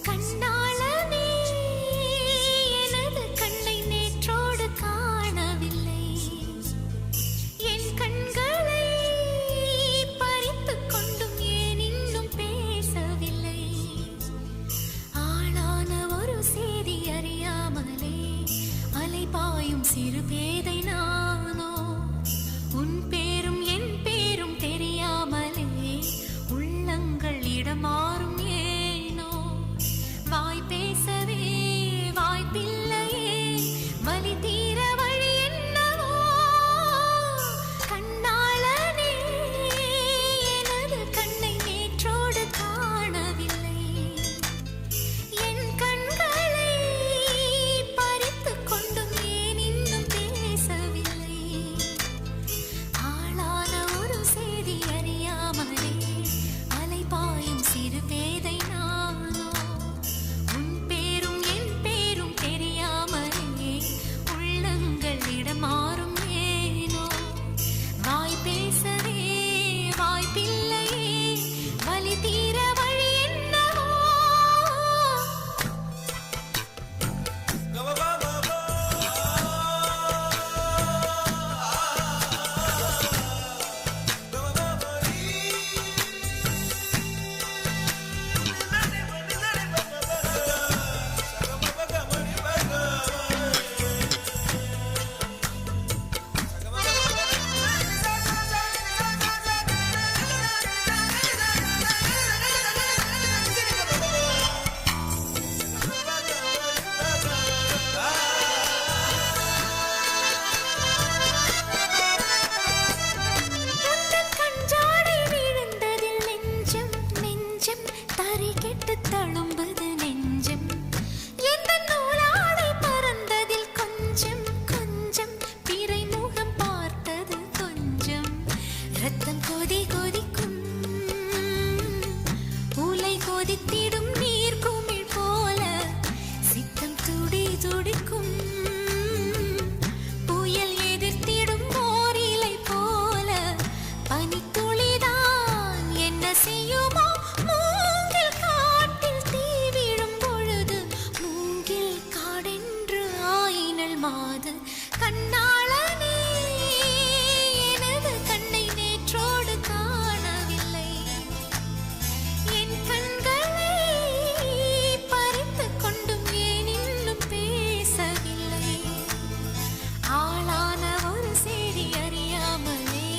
கண்ணாளனே எனது கண்ணை நேற்றோடு காணவில்லை, என் கண்களை பறித்துக் கொண்டும் ஏன் இன்னும் பேசவில்லை? ஆளான ஒரு செய்தி அறியாமலே அலைபாயும் சிறு பேதை நானோ, உன் பேரும் என் பேரும் தெரியாமலே உள்ளங்கள் இடமாறும் ஏனோ? வாய் பேசவே வாய்ப்பில்லையே, வலி தீர வழி என்னவோ? கண்ணாளனே எனது கண்ணை நேற்றோடு காணவில்லை, என் கண்களை பறித்துக் கொண்டும் ஏன் இன்னும் பேசவில்லை? ஆளான ஒரு செய்தி அறியாமலே அலைபாயும் சிறு பேதை நானோ, உன் பேரும் என் பேரும் தெரியாமலே உள்ளங்கள் இடமாறும் ஏனோ? வாய் பேசவே வாய்ப்பில்லையே, வலி தீர வழி என்னவோ? உந்தன் கஞ்சாடை விழுந்ததில் நெஞ்சம் நெஞ்சம் தரை கெட்டு தழும்புது நெஞ்சம், எந்தன் நூலாடை பறந்ததில் கொஞ்சம் கொஞ்சம் பிறை முகம் பார்த்தது கொஞ்சம். ரத்தம் கொதி கொதிக்கும், உலை கொதித்திடும் நீர் குமிழ் போல சித்தம் துடி துடிக்கும், புயல் எதிர்த்திடும் ஓர் இலை போல பனித்துளிதான் என்ன செய்யுமோ? மூங்கில் காட்டில் தீ விழும் பொழுது மூங்கில் காடென்று ஆயினள் மாது. கண்ணாளனே எனது கண்ணை நேற்றோடு காணவில்லை, என் கண்களை பறித்துக் கொண்டும் ஏன் இன்னும் பேசவில்லை? ஆளான ஒரு செய்தி அறியாமலே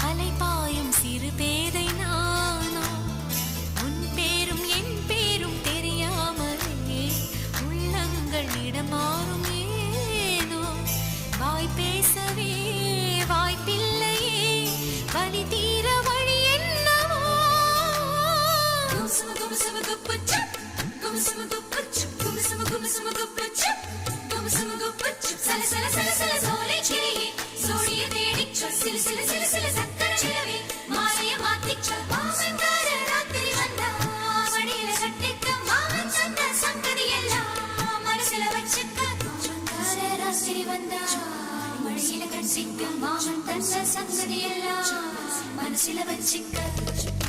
அலைபாயும் சிறு பேதை நானோ, உன் பேரும் என் பேரும் தெரியாமலே உள்ளங்கள் இடமாறும் ஏனோ? வாய் பேசவே வாய்ப்பில்லையே, வலி தீர வழி என்னவோ? மனசில வச்சிக்க